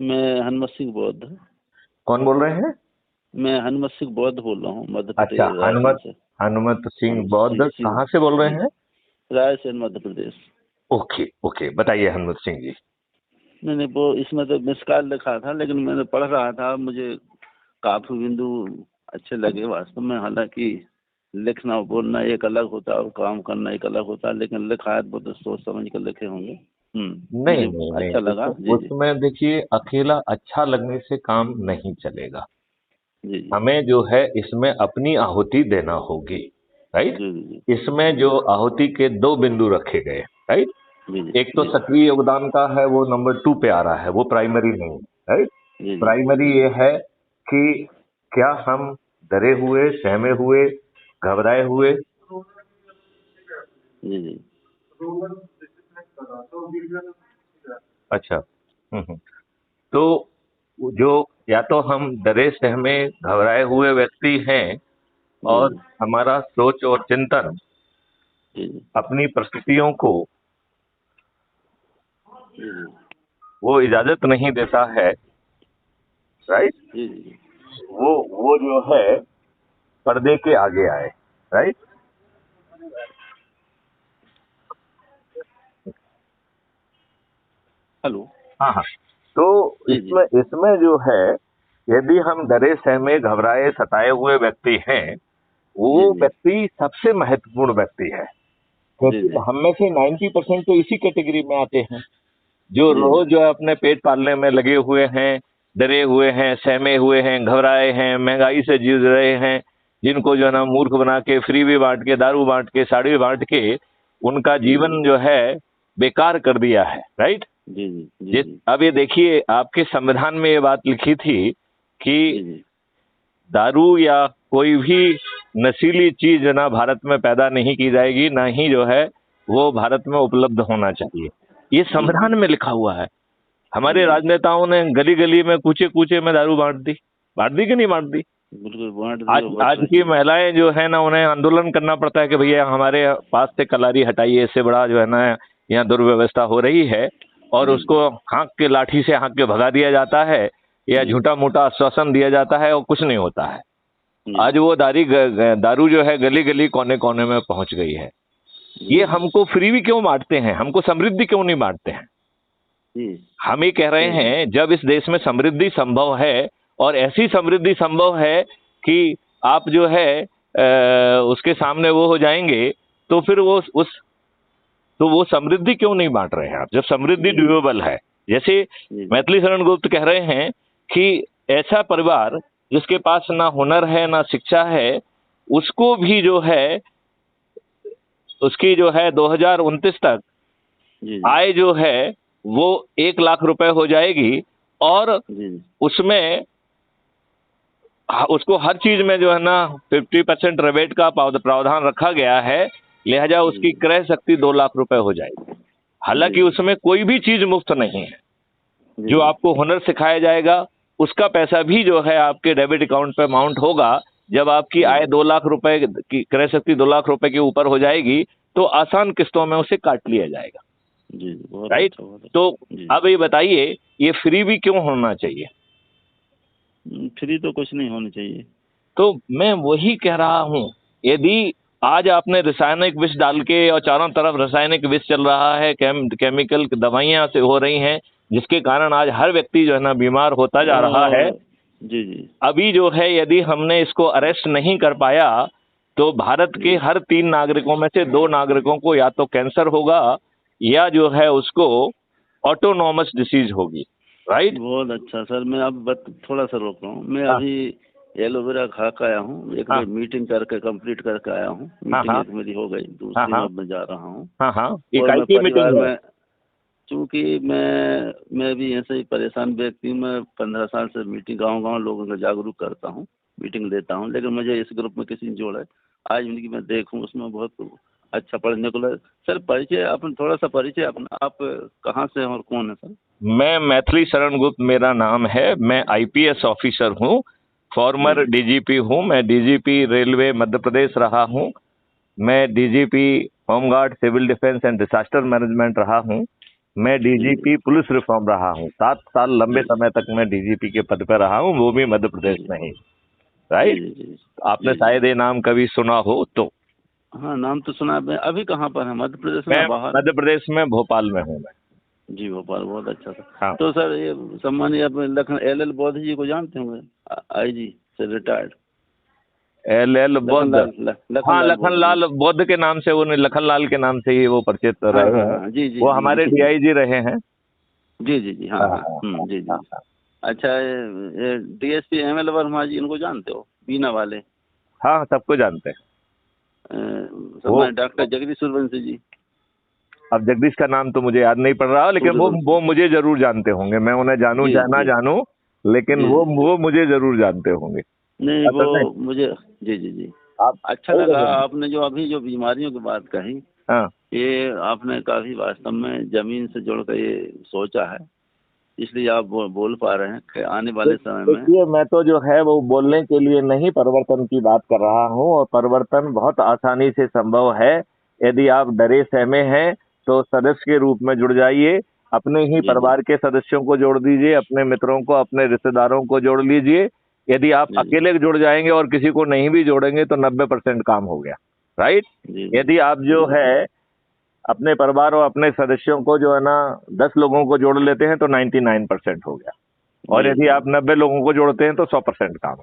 मैं हनुमत सिंह बौद्ध। कौन बोल रहे हैं? मैं हनुमत सिंह बौद्ध बोल रहा हूँ, मध्य अच्छा, प्रदेश रायसेन हनुमत से। हनुमत सिंह सिंह बौद्ध सिंह कहाँ से बोल रहे जी, हैं? रायसेन मध्य प्रदेश। ओके ओके, बताइए हनुमत सिंह जी। नहीं नहीं, वो इसमें तो मिस कॉल लिखा था, लेकिन मैंने पढ़ रहा था, मुझे काफी बिंदु अच्छे लगे वास्तव में। हालांकि लिखना और बोलना एक अलग होता है और काम करना एक अलग होता है, लेकिन लिखा है वो तो सोच समझ कर लिखे होंगे। नहीं मुझे नहीं नहीं, अच्छा लगा। जी जी। उसमें देखिए, अकेला अच्छा लगने से काम नहीं चलेगा। जी जी हमें जो है इसमें अपनी आहुति देना होगी, राइट। जी जी इसमें जो आहुति के दो बिंदु रखे गए, राइट। जी जी एक तो जी सक्रिय योगदान का है, वो नंबर 2 पे आ रहा है, वो प्राइमरी नहीं है, राइट। जी जी प्राइमरी ये है कि क्या हम डरे हुए, सहमे हुए, घबराए हुए। जी जी अच्छा। हम्म। तो जो, या तो हम डरे सहमे घबराए हुए व्यक्ति हैं जी और हमारा सोच और चिंतन जी जी अपनी परिस्थितियों को जी जी वो इजाजत नहीं देता है, राइट। जी जी। वो जो है पर्दे के आगे आए, राइट। हेलो। हाँ हाँ। तो जी जी इसमें इसमें जो है, यदि हम डरे सहमे घबराए सताए हुए व्यक्ति हैं, जी वो जी व्यक्ति सबसे महत्वपूर्ण व्यक्ति है, जी क्योंकि जी हम में से 90% तो इसी कैटेगरी में आते हैं, जो जी रोज जो है अपने पेट पालने में लगे हुए हैं, डरे हुए हैं, सहमे हुए हैं, घबराए हैं, महंगाई से जूझ रहे हैं, जिनको जो है ना मूर्ख बना के, फ्री भी बांट के, दारू बांट के, साड़ी बांट के उनका जी जी जीवन जो है बेकार कर दिया है, राइट। जी जी जी जिस, जी अब ये देखिए, आपके संविधान में ये बात लिखी थी कि जी जी दारू या कोई भी नशीली चीज ना भारत में पैदा नहीं की जाएगी, ना ही जो है वो भारत में उपलब्ध होना चाहिए। ये जी जी संविधान में लिखा हुआ है। हमारे जी राजनेताओं ने गली गली में, कूचे कूचे में दारू बांट दी कि नहीं बांट दी? बिल्कुल बांट दी आज और बट आज की रही है। महिलाएं जो है ना, उन्हें आंदोलन करना पड़ता है कि भैया हमारे पास से कलारी हटाइए, इससे बड़ा जो है ना यहाँ दुर्व्यवस्था हो रही है, और जी जी उसको हाँक के, लाठी से हाँक के भगा दिया जाता है, या जी झूठा मोटा आश्वासन दिया जाता है और कुछ नहीं होता है। जी आज वो दारू जो है गली गली कोने कोने में पहुंच गई है। जी ये जी हमको फ्री भी क्यों बांटते हैं, हमको समृद्धि क्यों नहीं बांटते हैं? जी हम ये कह रहे सही बात। हैं, जब इस देश में समृद्धि संभव है, और ऐसी समृद्धि संभव है कि आप जो है उसके सामने वो हो जाएंगे, तो फिर वो समृद्धि क्यों नहीं बांट रहे हैं आप, जब समृद्धि जी ड्यूएबल है? जैसे जी मैथिली शरण गुप्त कह रहे हैं कि ऐसा परिवार जिसके पास ना हुनर है ना शिक्षा है, उसको भी जो है, उसकी जो है 2029 तक जी जी आय जो है वो 1 लाख रुपए हो जाएगी, और जी उसमें उसको हर चीज में जो है ना 50% रिबेट का प्रावधान रखा गया है, लिहाजा जी उसकी क्रय शक्ति 2 लाख रुपए हो जाएगी। जी हालांकि उसमें कोई भी चीज मुफ्त नहीं है। जी जो जी आपको हुनर सिखाया जाएगा, उसका पैसा भी जो है आपके डेबिट अकाउंट पे माउंट होगा। जब आपकी जी आय 2 लाख रुपए की, क्रय शक्ति 2 लाख रुपए के ऊपर हो जाएगी, तो आसान किस्तों में उसे काट लिया जाएगा, जी बहुत राइट। अच्छा, बहुत तो अच्छा। जी अब ये बताइए, ये फ्री भी क्यों होना चाहिए? फ्री तो कुछ नहीं होनी चाहिए। तो मैं वही कह रहा हूं, यदि आज आपने रासायनिक विष डाल के, और चारों तरफ रासायनिक विष चल रहा है, केमिकल दवाइयां से हो रही हैं, जिसके कारण आज हर व्यक्ति जो है ना बीमार होता जा रहा है। और जी जी अभी जो है, यदि हमने इसको अरेस्ट नहीं कर पाया, तो भारत के जी हर 3 नागरिकों में से 2 नागरिकों को या तो कैंसर होगा, या जो है उसको ऑटोनॉमस डिसीज होगी, राइट। बहुत अच्छा सर। मैं अब थोड़ा सा रोक रहा हूँ। मैं हाँ अभी एलोवेरा खा के आया हूँ, एक हाँ बार मीटिंग करके कंप्लीट करके आया हूँ। हाँ मीटिंग हाँ एक मेरी हो गई, हाँ दूसरी में हाँ अब मैं जा रहा हूँ। हाँ हाँ, और इकाई मैं की परिवार मीटिंग है। में, चूंकि मैं भी ऐसे ही परेशान व्यक्ति हूँ। मैं 15 साल से मीटिंग, गांव गांव लोगों को जागरूक करता हूँ, मीटिंग लेता हूँ, लेकिन मुझे इस ग्रुप में किसी ने जोड़ा है। आज उनकी मैं देखूँ, उसमें बहुत अच्छा पढ़ने को लगा। सर परिचय, अपन थोड़ा सा परिचय अपना, आप कहाँ से हैं और कौन है सर? मैं मैथिली शरण गुप्त मेरा नाम है। मैं आईपीएस ऑफिसर हूँ, जी फॉर्मर जी डीजीपी हूँ। मैं डीजीपी रेलवे मध्य प्रदेश रहा हूँ। मैं DGP home guard civil defence and disaster management रहा हूँ। मैं डीजीपी पुलिस रिफॉर्म रहा हूँ, 7 साल लंबे समय तक मैं डीजीपी के पद पर रहा हूँ, वो भी मध्य प्रदेश में ही। राइट। आपने शायद ये नाम कभी सुना हो तो। हाँ, नाम तो सुना है। अभी कहाँ पर है, मध्य प्रदेश में मैं या बाहर? मध्य प्रदेश में भोपाल में हूँ मैं। जी, भोपाल, बहुत अच्छा था। हाँ। तो सर, ये सम्मानीय आप लखन LL बौद्ध जी को जानते होंगे, IG से रिटायर्ड, LL बौद्ध। हाँ, लखनलाल जी। बौद्ध के नाम से, वो लखनलाल के नाम से ही वो परिचित हाँ रहे हाँ हैं। हाँ, जी जी वो जी हमारे जी DIG रहे हैं। जी जी जी, हाँ हाँ हाँ, हाँ जी जी। हाँ हाँ। अच्छा, ये DSP ML वर्मा जी, इनको जानते हो, बीना वाले? हाँ, सबको जानते हैं वो। सम्मानित डॉक्टर जगदीश सूर्यवंशी जी। अब जगदीश का नाम तो मुझे याद नहीं पड़ रहा, लेकिन सूर्यवंशी, वो मुझे जरूर जानते होंगे। मैं उन्हें जानूं जी या ना जी जानूं, लेकिन जी जी। वो मुझे जरूर जानते होंगे। नहीं, वो असल में मुझे, जी जी जी, आप अच्छा सही लगा कह रहे हैं। आपने जो अभी जो बीमारियों की बात कही। हाँ, ये आपने काफी वास्तव में जमीन से जोड़कर ये सोचा है, इसलिए आप बोल पा रहे हैं कि आने वाले समय में। देखिए, मैं तो जो है वो बोलने के लिए नहीं, परिवर्तन की बात कर रहा हूँ, और परिवर्तन बहुत आसानी से संभव है। यदि आप डरे सहमे हैं तो सदस्य के रूप में जुड़ जाइए, अपने ही जी जी परिवार के सदस्यों को जोड़ दीजिए, अपने मित्रों को, अपने रिश्तेदारों को जोड़ लीजिए। यदि आप जी अकेले जुड़ जाएंगे और किसी को नहीं भी जोड़ेंगे तो 90% काम हो गया। राइट। जी जी यदि आप जो जी है अपने परिवार और अपने सदस्यों को जो है ना 10 लोगों को जोड़ लेते हैं तो 99% हो गया। और जी यदि जी आप 90 लोगों को जोड़ते हैं तो 100% काम।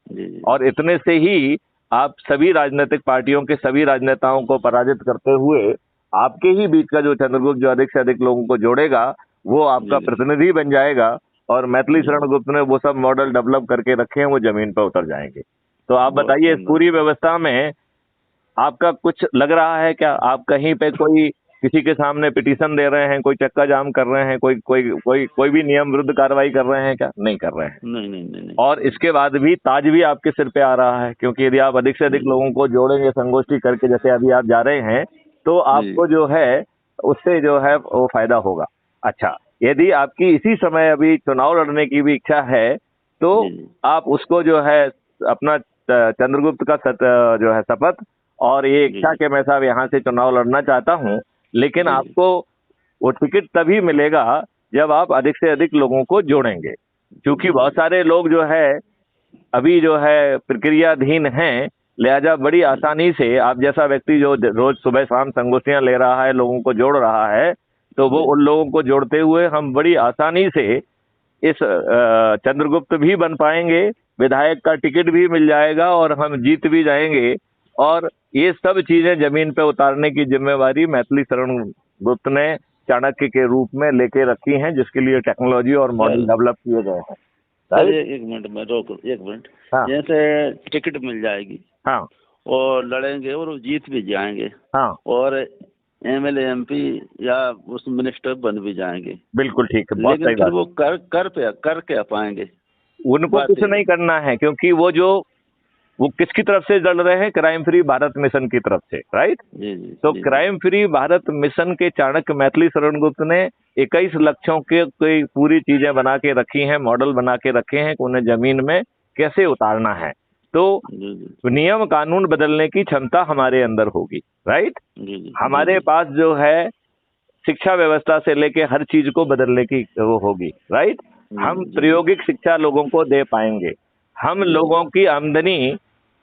जी जी और इतने से ही आप सभी राजनीतिक पार्टियों के सभी राजनेताओं को पराजित करते हुए आपके ही बीच का जो चंद्रगुप्त जो अधिक से अधिक लोगों को जोड़ेगा, वो आपका जी जी प्रतिनिधि बन जाएगा। और मैथिली जी, शरण गुप्त ने वो सब मॉडल डेवलप करके रखे हैं, वो जमीन पर उतर जाएंगे। तो आप बहुत बताइए, इस सुंदर। पूरी व्यवस्था में आपका कुछ लग रहा है क्या? आप कहीं पे कोई किसी के सामने पिटीशन दे रहे हैं, कोई चक्का जाम कर रहे हैं, कोई कोई कोई कोई भी नियम विरुद्ध कार्रवाई कर रहे हैं क्या? नहीं कर रहे हैं। नहीं नहीं नहीं नहीं। और इसके बाद भी ताज भी आपके सिर पे आ रहा है, क्योंकि यदि आप अधिक से अधिक जी लोगों को जोड़ेंगे संगोष्ठी करके, जैसे अभी आप जा रहे हैं, तो जी आपको जो है उससे जो है वो फायदा होगा। अच्छा, यदि आपकी इसी समय अभी चुनाव लड़ने की भी इच्छा है तो जी जी आप उसको जो है अपना चंद्रगुप्त का जो है शपथ, और ये जी इच्छा जी कि मैं साहब यहाँ से चुनाव लड़ना चाहता हूँ, लेकिन जी आपको वो टिकट तभी मिलेगा जब आप अधिक से अधिक लोगों को जोड़ेंगे। क्योंकि जी बहुत जी सारे लोग जो है अभी जो है प्रक्रियाधीन हैं, लिहाजा बड़ी जी आसानी से आप जैसा व्यक्ति जो रोज सुबह शाम संगोष्ठियां ले रहा है, लोगों को जोड़ रहा है, तो वो जी उन लोगों को जोड़ते हुए हम बड़ी आसानी से इस चंद्रगुप्त भी बन पाएंगे, विधायक का टिकट भी मिल जाएगा और हम जीत भी जाएंगे। और ये सब चीजें जमीन पे उतारने की जिम्मेवारी मैथिली शरण गुप्त ने चाणक्य के रूप में लेके रखी है, जिसके लिए टेक्नोलॉजी और मॉडल सर। डेवलप किए गए हैं। Sir, right. एक मिनट में रोको, एक मिनट। हाँ जैसे टिकट मिल जाएगी हाँ और लड़ेंगे और वो जीत भी जाएंगे, हाँ, और MLA MP या उस मिनिस्टर बन भी जाएंगे, बिल्कुल ठीक है, बहुत लेकिन सही फिर बात। वो कर क्या पाएंगे? उनको बात कुछ ये है। नहीं करना है, क्योंकि वो किसकी तरफ से लड़ रहे हैं? क्राइम फ्री भारत मिशन की तरफ से। राइट। जी जी तो जी जी क्राइम फ्री भारत मिशन के चाणक्य मैथिली शरण गुप्त ने 21 लक्षों के कोई पूरी चीजें बना के रखी हैं, मॉडल बना के रखे हैं कि उन्हें जमीन में कैसे उतारना है। तो जी जी नियम कानून बदलने की क्षमता हमारे अंदर होगी। राइट। जी जी जी हमारे जी पास जो है शिक्षा व्यवस्था से लेके हर चीज को बदलने की वो होगी। राइट। जी हम जी जी प्रायोगिक शिक्षा लोगों को दे पाएंगे। हम जी जी लोगों की आमदनी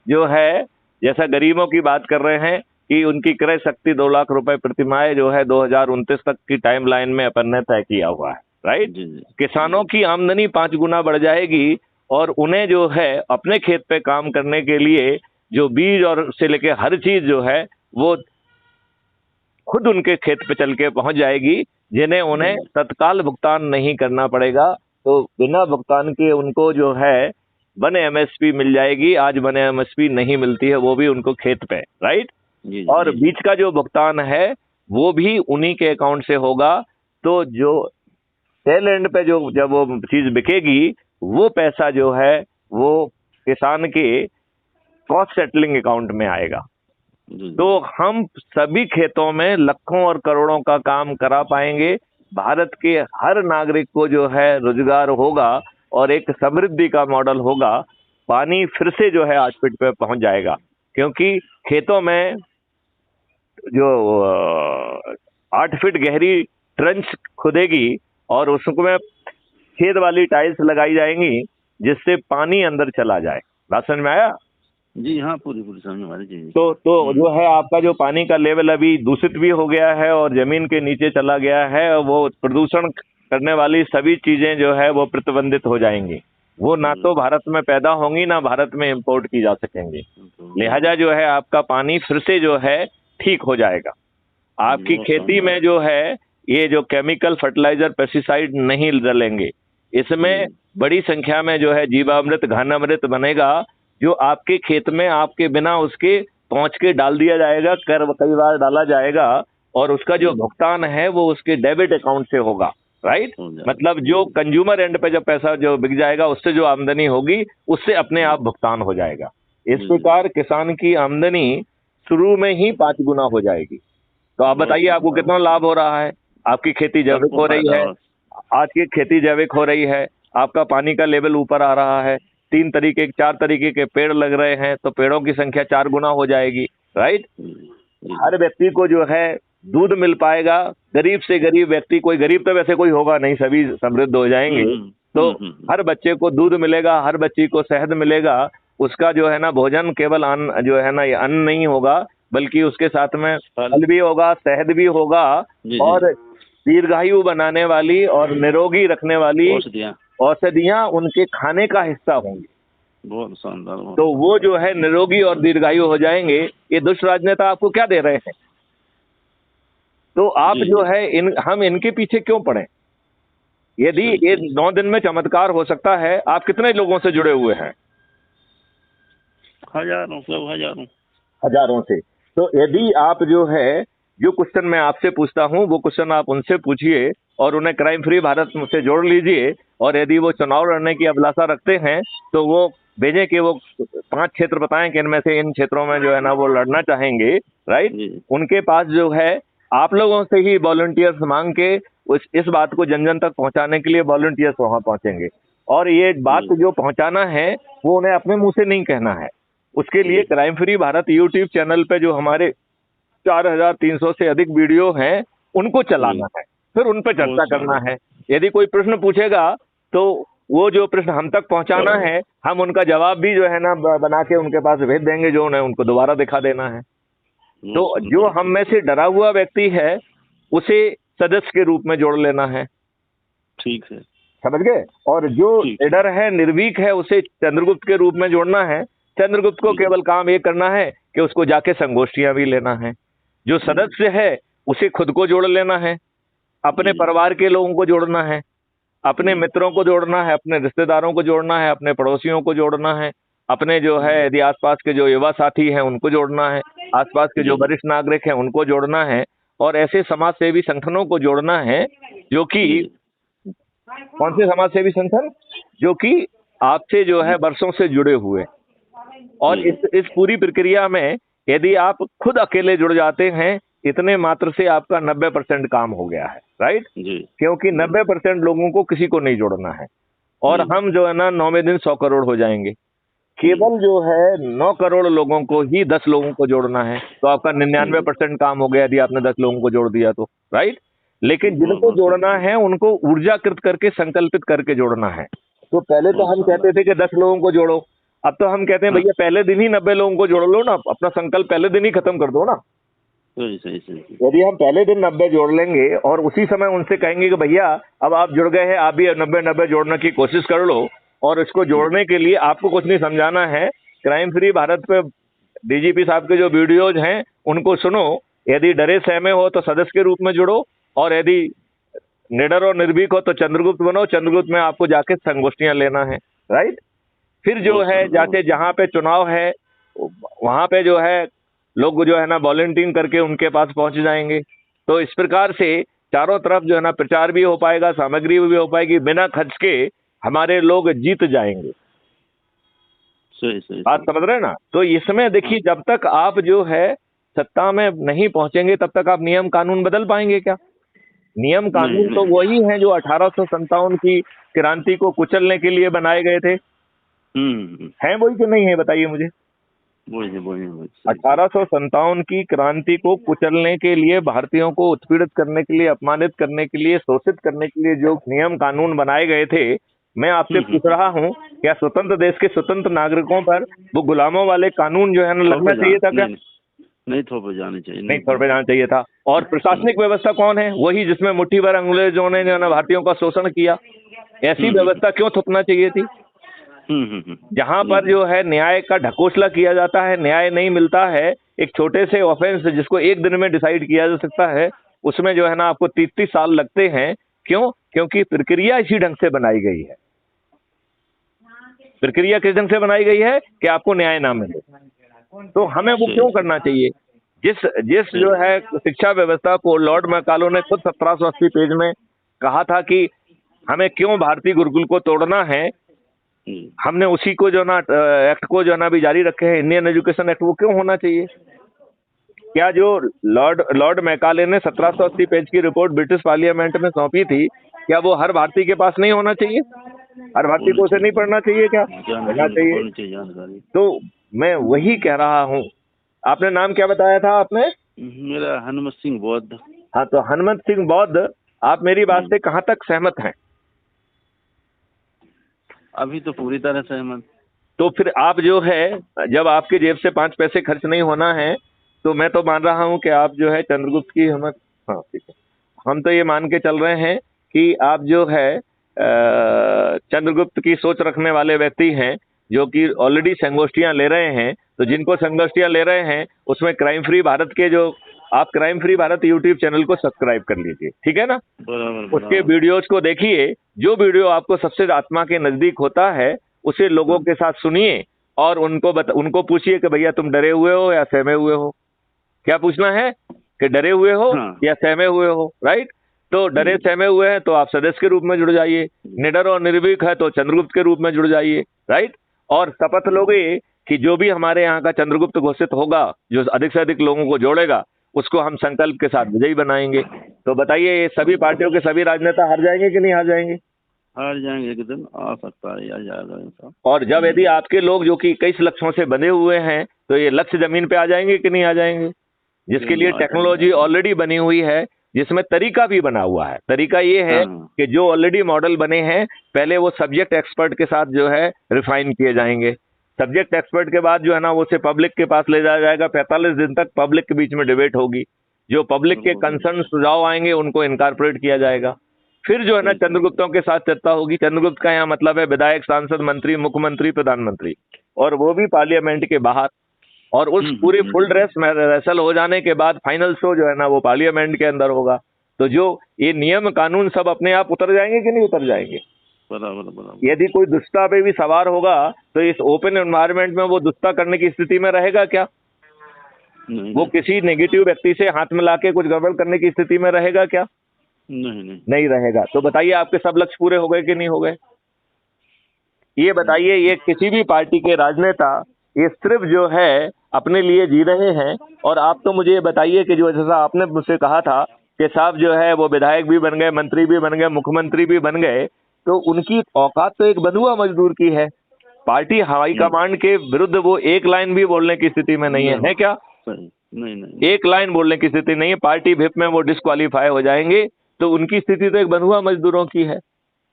जो है, जैसा गरीबों की बात कर रहे हैं कि उनकी क्रय शक्ति 2 लाख रुपए प्रतिमाह जो है 2029 तक की टाइमलाइन में अपन ने तय किया हुआ है। राइट। जी जी किसानों जी की आमदनी 5 गुना बढ़ जाएगी, और उन्हें जो है अपने खेत पे काम करने के लिए जो बीज और से लेके हर चीज जो है वो खुद उनके खेत पे चल के पहुंच जाएगी, जिन्हें उन्हें जी तत्काल भुगतान नहीं करना पड़ेगा। तो बिना भुगतान के उनको जो है वन MSP मिल जाएगी। आज वन MSP नहीं मिलती है, वो भी उनको खेत पे। राइट। जी और जी जी बीच का जो भुगतान है वो भी उन्हीं के अकाउंट से होगा। तो जो टेल एंड पे जो जब वो चीज बिकेगी, वो पैसा जो है वो किसान के कॉस्ट सेटलिंग अकाउंट में आएगा। जी तो हम सभी खेतों में लाखों और करोड़ों का काम करा पाएंगे। भारत के हर नागरिक को जो है रोजगार होगा और एक समृद्धि का मॉडल होगा। पानी फिर से जो है 8 फीट पे पहुंच जाएगा, क्योंकि खेतों में जो 8 फीट गहरी ट्रंच खुदेगी और उसमें छेद वाली टाइल्स लगाई जाएंगी जिससे पानी अंदर चला जाए। बात समझ में आया? जी हाँ, पूरी पूरी समझ में आ रही जी। तो जो है आपका जो पानी का लेवल अभी दूषित भी हो गया है और जमीन के नीचे चला गया है, और वो प्रदूषण करने वाली सभी चीजें जो है वो प्रतिबंधित हो जाएंगी। वो ना तो भारत में पैदा होंगी ना भारत में इंपोर्ट की जा सकेंगी। लिहाजा जो है आपका पानी फिर से जो है ठीक हो जाएगा। आपकी खेती में जो है ये जो केमिकल फर्टिलाइजर पेस्टिसाइड नहीं डलेंगे। इसमें बड़ी संख्या में जो है जीवामृत घनामृत बनेगा, जो आपके खेत में आपके बिना उसके पहुंच के डाल दिया जाएगा, कई बार डाला जाएगा, और उसका जो भुगतान है वो उसके डेबिट अकाउंट से होगा। राइट, मतलब जो कंज्यूमर एंड पे जब पैसा जो बिक जाएगा उससे जो आमदनी होगी उससे अपने आप भुगतान हो जाएगा। इस प्रकार किसान की आमदनी शुरू में ही 5 गुना हो जाएगी। तो आप बताइए आपको कितना लाभ हो रहा है? आपकी खेती जैविक हो रही है, आज की खेती जैविक हो रही है, आपका पानी का लेवल ऊपर आ रहा है, 4 तरीके के पेड़ लग रहे हैं, तो पेड़ों की संख्या 4 गुना हो जाएगी। राइट, हर व्यक्ति को जो है दूध मिल पाएगा। गरीब से गरीब व्यक्ति, कोई गरीब तो वैसे कोई होगा नहीं, सभी समृद्ध हो जाएंगे। तो हर बच्चे को दूध मिलेगा, हर बच्ची को शहद मिलेगा। उसका जो है ना भोजन केवल अन्न जो है ना, ये अन्न नहीं होगा, बल्कि उसके साथ में फल भी होगा, शहद भी होगा, और दीर्घायु बनाने वाली और निरोगी रखने वाली औषधियां उनके खाने का हिस्सा होंगी। बहुत शानदार। तो वो जो है निरोगी और दीर्घायु हो जाएंगे। ये दुष्ट राजनेता आपको क्या दे रहे हैं? तो आप जो है हम इनके पीछे क्यों पड़े? यदि ये 9 दिन में चमत्कार हो सकता है, आप कितने लोगों से जुड़े हुए हैं? हजारों से। तो यदि आप जो है, जो क्वेश्चन मैं आपसे पूछता हूं वो क्वेश्चन आप उनसे पूछिए और उन्हें क्राइम फ्री भारत से जोड़ लीजिए। और यदि वो चुनाव लड़ने की अभिलाषा रखते हैं तो वो भेजें कि वो 5 क्षेत्र बताएं कि इनमें से इन क्षेत्रों में जो है ना वो लड़ना चाहेंगे। राइट, उनके पास जो है आप लोगों से ही वॉलंटियर्स मांग के इस बात को जन जन तक पहुंचाने के लिए वॉलंटियर्स वहां पहुंचेंगे। और ये बात जो पहुंचाना है वो उन्हें अपने मुंह से नहीं कहना है। उसके लिए crime free Bharat YouTube channel पे जो हमारे 4300 से अधिक वीडियो हैं उनको चलाना है, फिर उन पर चर्चा करना है। यदि कोई प्रश्न पूछेगा तो वो जो प्रश्न हम तक पहुंचाना है, हम उनका जवाब भी जो है ना बना के उनके पास भेज देंगे, जो उन्हें उनको दोबारा दिखा देना है। तो जो हम में से डरा हुआ व्यक्ति है उसे सदस्य के रूप में जोड़ लेना है। ठीक है, समझ गए? और जो निडर है, निर्भीक है, उसे चंद्रगुप्त के रूप में जोड़ना है। चंद्रगुप्त को केवल काम ये करना है कि उसको जाके संगोष्ठियां भी लेना है। जो सदस्य है उसे खुद को जोड़ लेना है, अपने परिवार के लोगों को जोड़ना है, अपने मित्रों को जोड़ना है, अपने रिश्तेदारों को जोड़ना है, अपने पड़ोसियों को जोड़ना है, अपने जो है यदि आसपास के जो युवा साथी हैं उनको जोड़ना है, आसपास के जो वरिष्ठ नागरिक हैं उनको जोड़ना है, और ऐसे समाज सेवी संगठनों को जोड़ना है जो कि कौन से समाज सेवी संगठन जो कि आपसे जो है वर्षों से जुड़े हुए। और इस पूरी प्रक्रिया में यदि आप खुद अकेले जुड़ जाते हैं, इतने मात्र से आपका 90% काम हो गया है। राइट, क्योंकि 90% लोगों को किसी को नहीं जोड़ना है। और हम जो है ना 9वें दिन 100 करोड़ हो जाएंगे। केवल जो है 9 करोड़ लोगों को ही 10 लोगों को जोड़ना है, तो आपका 99% काम हो गया यदि आपने 10 लोगों को जोड़ दिया तो। राइट, लेकिन जिनको जोड़ना है उनको ऊर्जाकृत करके संकल्पित करके जोड़ना है। तो पहले तो हम कहते थे कि 10 लोगों को जोड़ो, अब तो हम कहते हैं भैया पहले दिन ही 90 लोगों को जोड़ लो ना, अपना संकल्प पहले दिन ही खत्म कर दो ना। सही। यदि हम पहले दिन 90 जोड़ लेंगे और उसी समय उनसे कहेंगे कि भैया अब आप जुड़ गए हैं, आप भी 90 जोड़ने की कोशिश कर लो, और इसको जोड़ने के लिए आपको कुछ नहीं समझाना है। क्राइम फ्री भारत पे डीजीपी साहब के जो वीडियोज हैं उनको सुनो। यदि डरे सहमे हो तो सदस्य के रूप में जुड़ो, और यदि निडर और निर्भीक हो तो चंद्रगुप्त बनो। चंद्रगुप्त में आपको जाके संगोष्ठियां लेना है। राइट, फिर जो है जाके जहाँ पे चुनाव है वहां पे जो है लोग जो है ना वॉलंटियरिंग करके उनके पास पहुंच जाएंगे। तो इस प्रकार से चारों तरफ जो है ना प्रचार भी हो पाएगा, सामग्री भी हो पाएगी, बिना खर्च के हमारे लोग जीत जाएंगे। सही बात समझ रहे हैं ना? तो इसमें देखिए, जब तक आप जो है सत्ता में नहीं पहुंचेंगे तब तक आप नियम कानून बदल पाएंगे क्या? नियम कानून तो वही हैं जो 1857 की क्रांति को कुचलने के लिए बनाए गए थे। हैं वही कि नहीं है, बताइए मुझे। वही 1857 की क्रांति को कुचलने के लिए, भारतीयों को उत्पीड़ित करने के लिए, अपमानित करने के लिए, शोषित करने के लिए जो नियम कानून बनाए गए थे, मैं आपसे पूछ रहा हूं, क्या स्वतंत्र देश के स्वतंत्र नागरिकों पर वो गुलामों वाले कानून जो है ना लगना चाहिए था क्या? नहीं थोपे जाने चाहिए, नहीं थोपे जाना चाहिए था। और प्रशासनिक व्यवस्था कौन है? वही जिसमें मुट्ठी भर अंग्रेजों ने जो है ना भारतीयों का शोषण किया। ऐसी व्यवस्था क्यों थोपना चाहिए थी? जहां पर जो है न्याय का ढकोसला किया जाता है, न्याय नहीं मिलता है, एक छोटे से ऑफेंस जिसको एक दिन में डिसाइड किया जा सकता है, उसमें जो है ना आपको 30-30 साल लगते हैं। क्यों? क्योंकि प्रक्रिया इसी ढंग से बनाई गई है। प्रक्रिया किस ढंग से बनाई गई है कि आपको न्याय ना मिले। तो हमें वो क्यों करना चाहिए? जिस जो है शिक्षा व्यवस्था को लॉर्ड मैकाले ने खुद 1780 पेज में कहा था कि हमें क्यों भारतीय गुरुकुल को तोड़ना है, हमने उसी को जो ना एक्ट को जो ना भी जारी रखे हैं, इंडियन एजुकेशन एक्ट, वो क्यों होना चाहिए? क्या जो लॉर्ड मैकाले ने 1780 पेज की रिपोर्ट ब्रिटिश पार्लियामेंट में सौंपी थी, क्या वो हर भारतीय के पास नहीं होना चाहिए? हर भारतीय को उसे नहीं पढ़ना चाहिए क्या? पढ़ना चाहिए। तो मैं वही कह रहा हूँ। आपने नाम क्या बताया था आपने? मेरा हनुमत सिंह बौद्ध। हाँ, तो हनुमत सिंह बौद्ध, आप मेरी बात से कहाँ तक सहमत हैं? अभी तो पूरी तरह सहमत। तो फिर आप जो है, जब आपके जेब से 5 पैसे खर्च नहीं होना है, तो मैं तो मान रहा हूँ कि आप जो है चंद्रगुप्त की हाँ ठीक है, हम तो ये मान के चल रहे हैं कि आप जो है चंद्रगुप्त की सोच रखने वाले व्यक्ति हैं, जो कि ऑलरेडी संगोष्ठियां ले रहे हैं। तो जिनको संगोष्ठियां ले रहे हैं उसमें क्राइम फ्री भारत के जो, आप crime free Bharat YouTube channel को सब्सक्राइब कर लीजिए, ठीक है ना? उसके वीडियोज को देखिए। जो वीडियो आपको सबसे आत्मा के नजदीक होता है उसे लोगों के साथ सुनिए और उनको पूछिए कि भैया तुम डरे हुए हो या सहमे हुए हो। क्या पूछना है कि डरे हुए हो या सहमे हुए हो, राइट? तो डरे सहमे हुए हैं तो आप सदस्य के रूप में जुड़ जाइए, निडर और निर्भीक है तो चंद्रगुप्त के रूप में जुड़ जाइए, राइट? और शपथ लोगे कि जो भी हमारे यहाँ का चंद्रगुप्त घोषित होगा, जो अधिक से अधिक लोगों को जोड़ेगा, उसको हम संकल्प के साथ विजयी बनाएंगे। तो बताइए, ये सभी पार्टियों के सभी राजनेता हार जाएंगे कि नहीं हार जाएंगे? हार जाएंगे, एक दिन आ सकता है, आ जाएगा। और जब यदि आपके लोग जो कि कई लक्ष्यों से बंधे हुए हैं, तो ये लक्ष्य जमीन पे आ जाएंगे कि नहीं आ जाएंगे? जिसके लिए टेक्नोलॉजी ऑलरेडी बनी हुई है, जिसमें तरीका भी बना हुआ है। तरीका ये है कि जो ऑलरेडी मॉडल बने हैं, पहले वो सब्जेक्ट एक्सपर्ट के साथ जो है रिफाइन किए जाएंगे। सब्जेक्ट एक्सपर्ट के बाद जो है ना वो उसे पब्लिक के पास ले जाया जाएगा। 45 दिन तक पब्लिक के बीच में डिबेट होगी। जो पब्लिक के कंसर्न सुझाव आएंगे उनको इनकॉर्पोरेट किया जाएगा। फिर जो है ना चंद्रगुप्तों के साथ चर्चा होगी। चंद्रगुप्त का यहाँ मतलब है विधायक, सांसद, मंत्री, मुख्यमंत्री, प्रधानमंत्री, और वो भी पार्लियामेंट के बाहर। और उस पूरी फुल ड्रेस में रेसल हो जाने के बाद फाइनल शो जो है ना वो पार्लियामेंट के अंदर होगा। तो जो ये नियम कानून सब अपने आप उतर जाएंगे कि नहीं उतर जाएंगे? बराबर। यदि कोई दुष्टता पे भी सवार होगा तो इस ओपन एनवायरनमेंट में वो दुष्टता करने की स्थिति में रहेगा क्या? वो किसी नेगेटिव व्यक्ति से हाथ मिला के कुछ गड़बड़ करने की स्थिति में रहेगा क्या? नहीं रहेगा। तो बताइए, आपके सब लक्ष्य पूरे हो गए कि नहीं हो गए? ये बताइए, ये किसी भी पार्टी के राजनेता ये सिर्फ जो है अपने लिए जी रहे हैं। और आप तो मुझे ये बताइए कि जो जैसा आपने मुझसे कहा था कि साहब जो है वो विधायक भी बन गए, मंत्री भी बन गए, मुख्यमंत्री भी बन गए, तो उनकी औकात तो एक बंधुआ मजदूर की है। पार्टी हाई कमांड के विरुद्ध वो एक लाइन भी बोलने की स्थिति में नहीं है क्या? नहीं, एक लाइन बोलने की स्थिति नहीं है। पार्टी व्हिप में वो डिस्क्वालीफाई हो जाएंगे। तो उनकी स्थिति तो एक बंधुआ मजदूरों की है।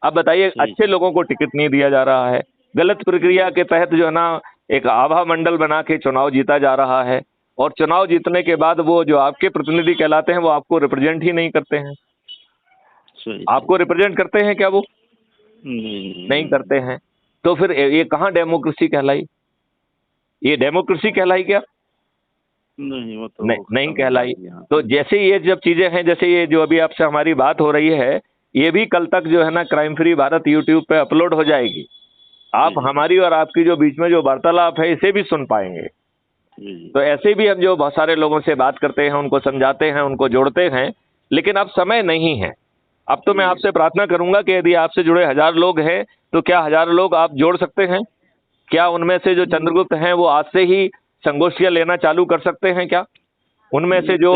अब बताइए, अच्छे लोगों को टिकट नहीं दिया जा रहा है। गलत प्रक्रिया के तहत जो है ना एक आभा मंडल बना के चुनाव जीता जा रहा है। और चुनाव जीतने के बाद वो जो आपके प्रतिनिधि कहलाते हैं वो आपको रिप्रेजेंट ही नहीं करते हैं। आपको रिप्रेजेंट करते हैं क्या वो? नहीं करते हैं। तो फिर ये कहाँ डेमोक्रेसी कहलाई? ये डेमोक्रेसी कहलाई क्या? नहीं, वो तो नहीं कहलाई। तो जैसे ये जब चीजें हैं, जैसे ये जो अभी आपसे हमारी बात हो रही है, ये भी कल तक जो है ना क्राइम फ्री भारत यूट्यूब पे अपलोड हो जाएगी। आप हमारी और आपकी जो बीच में जो वार्तालाप है इसे भी सुन पाएंगे। तो ऐसे भी हम जो बहुत सारे लोगों से बात करते हैं, उनको समझाते हैं, उनको जोड़ते हैं, लेकिन अब समय नहीं है। अब तो मैं आपसे प्रार्थना करूंगा कि यदि आपसे जुड़े 1000 लोग हैं तो क्या 1000 लोग आप जोड़ सकते हैं? क्या उनमें से जो चंद्रगुप्त हैं वो आज से ही संगोष्ठियां लेना चालू कर सकते हैं क्या? उनमें से जो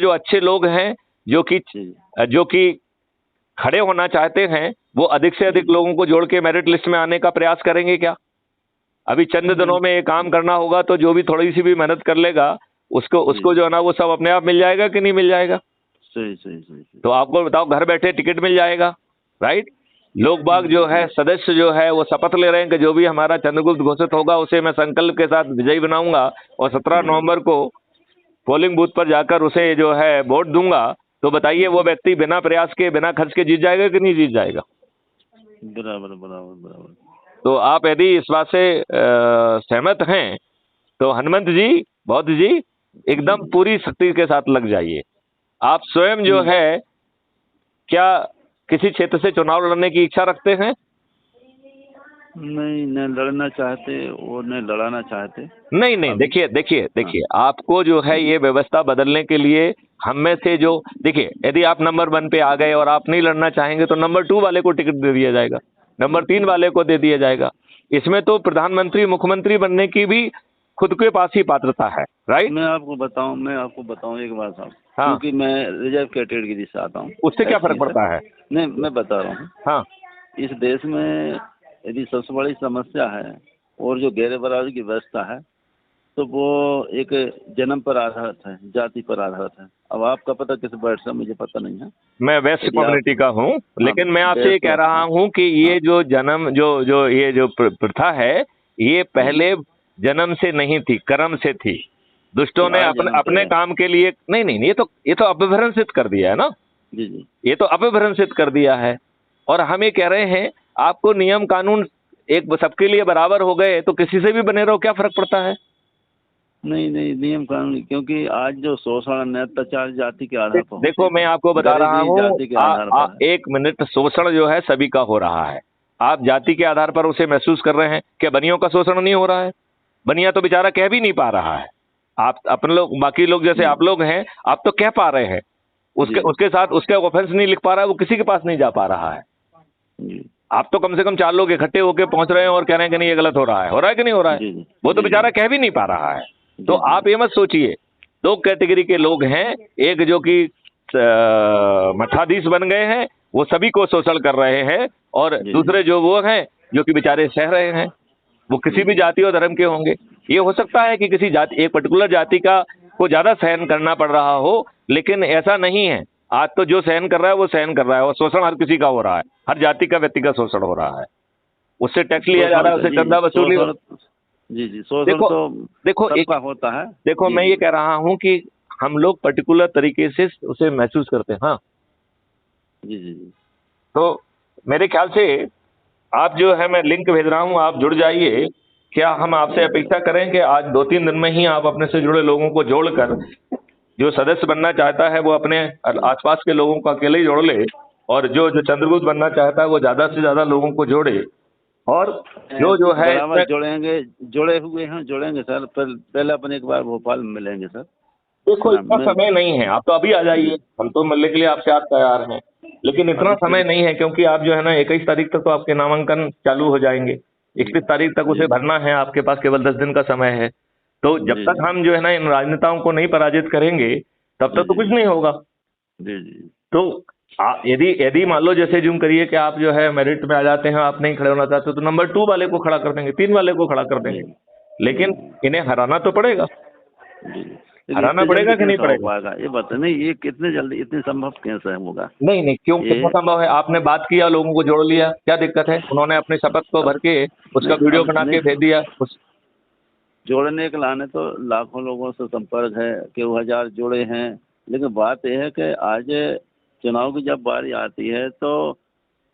अच्छे लोग हैं जो कि खड़े होना चाहते हैं, वो अधिक से अधिक लोगों को जोड़ के मेरिट लिस्ट में आने का प्रयास करेंगे क्या? अभी चंद दिनों में ये काम करना होगा, तो जो भी थोड़ी सी भी मेहनत कर लेगा उसको जो है ना वो सब अपने आप मिल जाएगा कि नहीं मिल जाएगा? सही सही सही सही। तो आपको बताओ, घर बैठे टिकट मिल जाएगा, राइट? लोग बाग जो है, सदस्य जो है, वो शपथ ले रहे हैं कि जो भी हमारा चंद्रगुप्त घोषित होगा उसे मैं संकल्प के साथ विजयी बनाऊंगा और 17 नवंबर को पोलिंग बूथ पर जाकर उसे जो है वोट दूंगा। तो बताइए, वो व्यक्ति बिना प्रयास के, बिना खर्च के जीत जाएगा कि नहीं जीत जाएगा? बराबर बराबर बराबर। तो आप यदि इस बात से सहमत हैं तो हनुमंत जी, बौद्ध जी, एकदम पूरी शक्ति के साथ लग जाइए। आप स्वयं जो है क्या किसी क्षेत्र से चुनाव लड़ने की इच्छा रखते हैं? नहीं, न लड़ना चाहते और न लड़ाना चाहते। नहीं नहीं, देखिए, आपको जो है ये व्यवस्था बदलने के लिए हम में से जो, देखिए, यदि आप नंबर 1 पे आ गए और आप नहीं लड़ना चाहेंगे तो नंबर 2 वाले को टिकट दे दिया जाएगा, नंबर 3 वाले को दे दिया जाएगा। इसमें तो प्रधानमंत्री, मुख्यमंत्री बनने की भी खुद के पास ही पात्रता है, राइट? मैं आपको बताऊं एक बात साहब, हाँ। क्योंकि मैं रिजर्व कैटेगरी से आता हूँ। उससे क्या फर्क पड़ता है? नहीं, मैं बता रहा हूँ। हाँ, इस देश में यदि सबसे बड़ी समस्या है और जो गैर बराबरी की व्यवस्था है, तो वो एक जन्म पर आधारित है, जाति पर आधारित है। अब आपका पता किस वर्ड से, मुझे पता नहीं है। मैं वेस्ट कम्युनिटी का हूँ, लेकिन मैं आपसे ये वेस्ट कह रहा हूँ कि ये जो जन्म जो ये जो प्रथा है, ये पहले जन्म से नहीं थी, कर्म से थी। दुष्टों ने अपने काम के लिए, नहीं, ये तो अपभ्रंशित कर दिया है ना। जी जी, ये तो अपभ्रंशित कर दिया है। और हम ये कह रहे हैं, आपको नियम कानून एक सबके लिए बराबर हो गए तो किसी से भी बने रहो, क्या फर्क पड़ता है? नहीं नहीं, नियम कानून, क्योंकि आज जो शोषण, अत्याचार जाति के आधार पर, देखो, मैं आपको बता रहा हूँ, एक मिनट, शोषण जो है सभी का हो रहा है। आप जाति के आधार पर उसे महसूस कर रहे हैं, क्या बनियों का शोषण नहीं हो रहा है? बनिया तो बेचारा कह भी नहीं पा रहा है। आप अपने लोग, बाकी लोग जैसे आप लोग हैं, आप तो कह पा रहे हैं, उसके साथ उसका ऑफेंस नहीं लिख पा रहा है, वो किसी के पास नहीं जा पा रहा है। आप तो कम से कम 4 लोग इकट्ठे होकर पहुंच रहे हैं और कह रहे हैं कि नहीं ये गलत हो रहा है कि नहीं हो रहा है? वो तो बेचारा कह भी नहीं पा रहा है। तो आप ये मत सोचिए, 2 कैटेगरी के लोग हैं, एक जो कि मठाधीश बन गए हैं, वो सभी को शोषण कर रहे हैं, और दूसरे जो वो हैं जो कि बेचारे सह रहे हैं, वो किसी भी जाति और धर्म के होंगे। ये हो सकता है कि किसी जाति, एक पर्टिकुलर जाति का को ज्यादा सहन करना पड़ रहा हो, लेकिन ऐसा नहीं है। आज तो जो सहन कर रहा है वो सहन कर रहा है, और शोषण हर किसी का हो रहा है, हर जाति का व्यक्ति का शोषण हो रहा है। उससे टैक्स लिया जा रहा है, उससे चंदा वसूली। जी, शोषण तो देखो सबका होता है। देखो, मैं ये कह रहा हूँ कि हम लोग पर्टिकुलर तरीके से उसे महसूस करते हैं। हाँ जी जी। तो मेरे ख्याल से आप जो है, मैं लिंक भेज रहा हूँ, आप जुड़ जाइए। क्या हम आपसे अपेक्षा करें कि आज 2-3 दिन में ही आप अपने से जुड़े लोगों को जोड़कर, जो सदस्य बनना चाहता है वो अपने आसपास के लोगों को अकेले ही जोड़ ले, और जो चंद्रगुप्त बनना चाहता है वो ज्यादा से ज्यादा लोगों को जोड़े, और जो है जोड़ेंगे सर। पहले अपन एक बार भोपाल में मिलेंगे सर। देखो, इतना समय नहीं है, आप तो अभी आ जाइए, हम तो मिलने के लिए आपसे आज तैयार हैं, लेकिन इतना समय नहीं है, क्योंकि आप जो है ना 21 तारीख तक तो आपके नामांकन चालू हो जाएंगे। 31 तारीख तक उसे भरना है, आपके पास केवल 10 दिन का समय है। तो जब तक हम जो है ना इन राजनेताओं को नहीं पराजित करेंगे, तब तक तो कुछ नहीं होगा। तो यदि मान लो, जैसे जूम करिए कि आप जो है मेरिट में आ जाते हैं, आप नहीं खड़े होना चाहते, तो नंबर 2 वाले को खड़ा कर देंगे, 3 वाले को खड़ा कर देंगे, लेकिन इन्हें हराना तो पड़ेगा। हराना पड़ेगा कि नहीं पड़ेगा? ये बता नहीं, ये कितने जल्दी, इतने संभव कैसे होगा? नहीं, क्यों कितना संभव है? आपने बात किया, लोगों को जोड़ लिया, क्या दिक्कत है? उन्होंने अपनी शपथ को भर के उसका वीडियो बना के भेज दिया। जोड़ने के लाने तो लाखों लोगों से संपर्क है, केवल 1000 जोड़े हैं, लेकिन बात यह है कि आज चुनाव की जब बारी आती है तो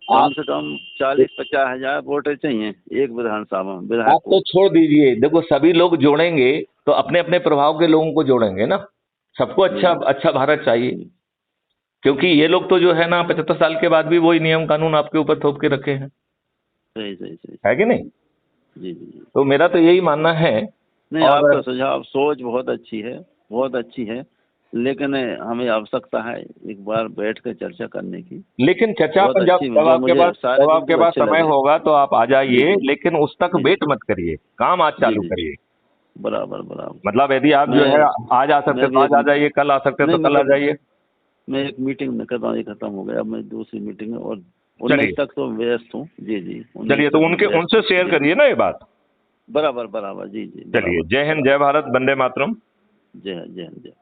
कम से कम 40-50 हजार वोटर चाहिए एक विधानसभा में। आप तो छोड़ दीजिए, देखो सभी लोग जोड़ेंगे तो अपने अपने प्रभाव के लोगों को जोड़ेंगे ना। सबको अच्छा भारत चाहिए, क्योंकि ये लोग तो जो है ना 75 साल के बाद भी वही नियम कानून आपके ऊपर थोप के रखे हैं। सही है कि नहीं? जी जी। तो मेरा तो यही मानना है। नहीं, आपका सुझाव, सोच बहुत अच्छी है, लेकिन हमें आवश्यकता है एक बार बैठ कर चर्चा करने की। लेकिन चर्चा जब आपके पास समय होगा तो आप आ जाइए, लेकिन उस तक वेट मत करिए, काम आज चालू करिए। बराबर। मतलब यदि आप जो है आज आ सकते तो आज आ जाइए, कल आ सकते तो कल आ जाइए। मैं एक मीटिंग में करता हूँ, ये खत्म हो गया, अब मैं दूसरी मीटिंग में, और 19 तक तो व्यस्त हूँ। जी। चलिए, तो उनसे शेयर करिए ना ये बात। बराबर बराबर, जी जी, चलिए, जय हिंद, जय भारत, वंदे मातरम। जय जय जय।